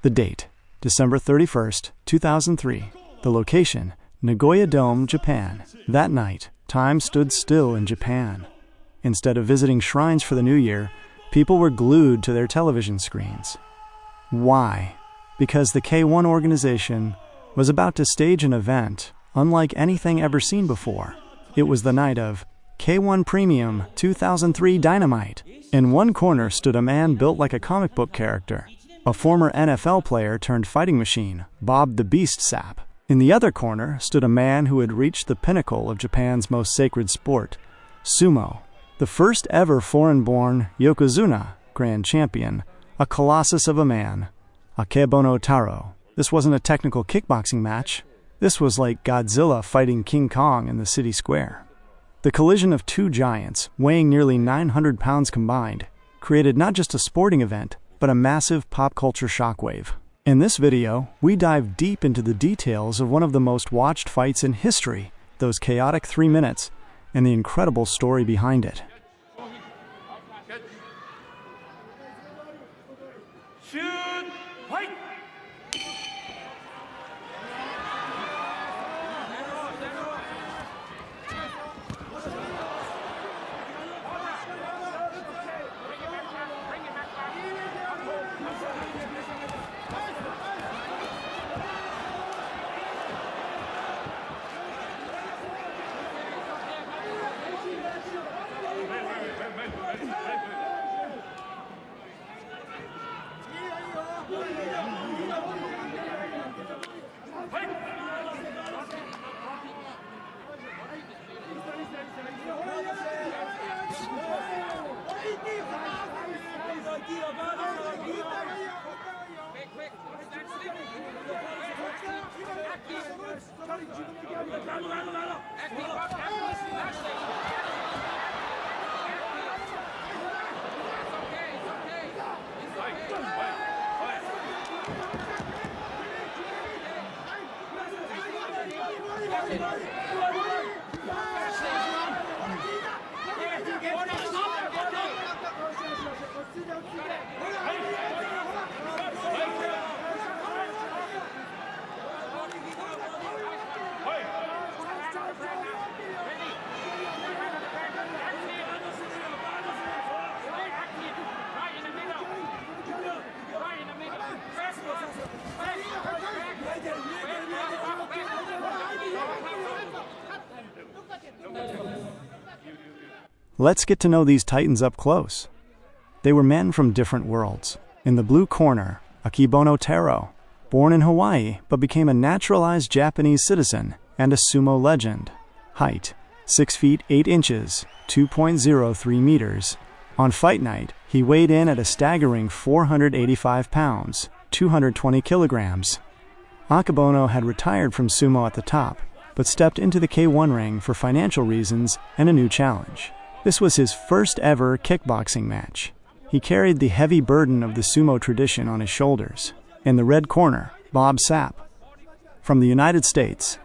The date, December 31st, 2003. The location, Nagoya Dome, Japan. That night, time stood still in Japan. Instead of visiting shrines for the new year, people were glued to their television screens. Why? Because the K1 organization was about to stage an event unlike anything ever seen before. It was the night of K1 Premium 2003 Dynamite. In one corner stood a man built like a comic book character, a former NFL player turned fighting machine, Bob the Beast Sapp. In the other corner stood a man who had reached the pinnacle of Japan's most sacred sport, sumo. The first ever foreign-born Yokozuna Grand Champion, a colossus of a man, Akebono Taro. This wasn't a technical kickboxing match. This was like Godzilla fighting King Kong in the city square. The collision of two giants, weighing nearly 900 pounds combined, created not just a sporting event, but a massive pop culture shockwave. In this video, we dive deep into the details of one of the most watched fights in history, those chaotic 3 minutes, and the incredible story behind it. Let's get to know these titans up close. They were men from different worlds. In the blue corner, Akebono Taro, born in Hawaii but became a naturalized Japanese citizen and a sumo legend. Height, 6 feet 8 inches, 2.03 meters. On fight night, he weighed in at a staggering 485 pounds, 220 kilograms. Akebono had retired from sumo at the top, but stepped into the K1 ring for financial reasons and a new challenge. This was his first ever kickboxing match. He carried the heavy burden of the sumo tradition on his shoulders. In the red corner, Bob Sapp, from the United States.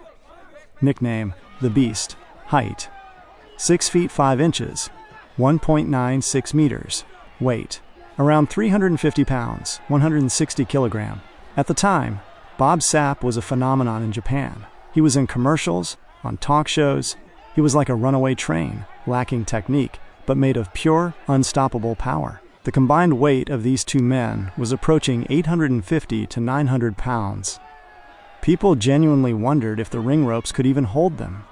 Nickname, The Beast. Height, 6 feet 5 inches, 1.96 meters. Weight, around 350 pounds, 160 kilogram. At the time, Bob Sapp was a phenomenon in Japan. He was in commercials, on talk shows. He was like a runaway train, lacking technique, but made of pure, unstoppable power. The combined weight of these two men was approaching 850 to 900 pounds. People genuinely wondered if the ring ropes could even hold them.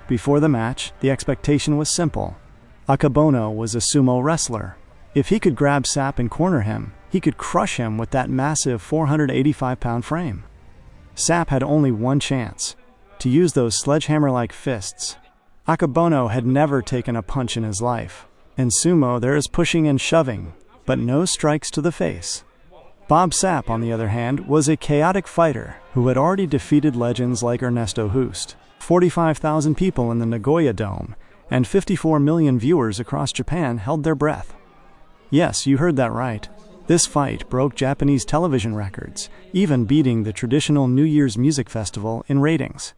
Before the match, the expectation was simple. Akebono was a sumo wrestler. If he could grab Sapp and corner him, he could crush him with that massive 485-pound frame. Sapp had only one chance, to use those sledgehammer-like fists. Akebono had never taken a punch in his life. In sumo, there is pushing and shoving, but no strikes to the face. Bob Sapp, on the other hand, was a chaotic fighter who had already defeated legends like Ernesto Hoost, 45,000 people in the Nagoya Dome, and 54 million viewers across Japan held their breath. Yes, you heard that right. This fight broke Japanese television records, even beating the traditional New Year's music festival in ratings.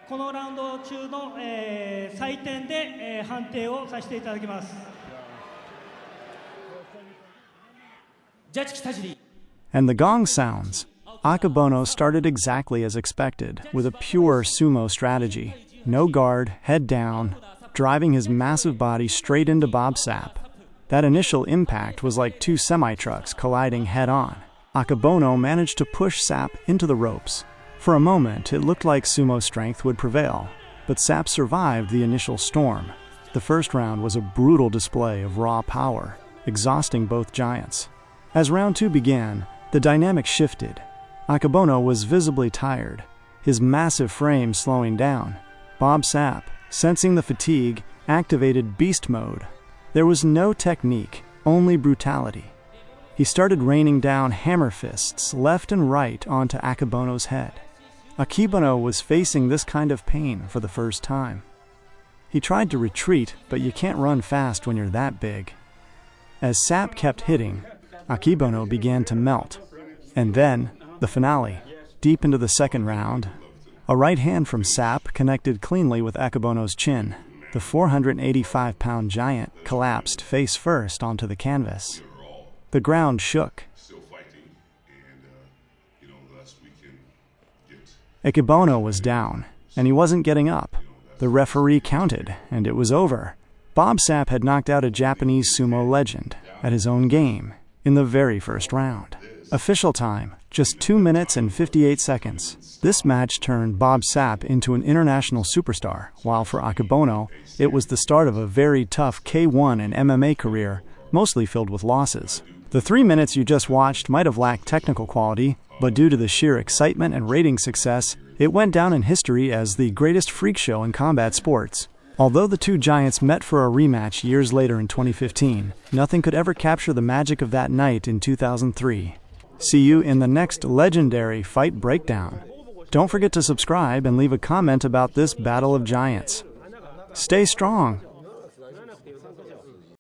このラウンド中の採点で判定をさせていただきます。ジャッジ北尻。 And the gong sounds. Akebono started exactly as expected, with a pure sumo strategy. No guard, head down, driving his massive body straight into Bob Sapp. That initial impact was like two semi-trucks colliding head-on. Akebono managed to push Sapp into the ropes. For a moment, it looked like sumo strength would prevail, but Sapp survived the initial storm. The first round was a brutal display of raw power, exhausting both giants. As round two began, the dynamic shifted. Akebono was visibly tired, his massive frame slowing down. Bob Sapp, sensing the fatigue, activated beast mode. There was no technique, only brutality. He started raining down hammer fists left and right onto Akebono's head. Akebono was facing this kind of pain for the first time. He tried to retreat, but you can't run fast when you're that big. As Sapp kept hitting, Akebono began to melt. And then, the finale, deep into the second round, a right hand from Sapp connected cleanly with Akebono's chin. The 485-pound giant collapsed face first onto the canvas. The ground shook. Akebono was down, and he wasn't getting up. The referee counted, and it was over. Bob Sapp had knocked out a Japanese sumo legend at his own game in the very first round. Official time, just 2 minutes and 58 seconds. This match turned Bob Sapp into an international superstar, while for Akebono, it was the start of a very tough K1 and MMA career, mostly filled with losses. The 3 minutes you just watched might have lacked technical quality, but due to the sheer excitement and rating success, it went down in history as the greatest freak show in combat sports. Although the two giants met for a rematch years later in 2015, nothing could ever capture the magic of that night in 2003. See you in the next legendary fight breakdown. Don't forget to subscribe and leave a comment about this battle of giants. Stay strong.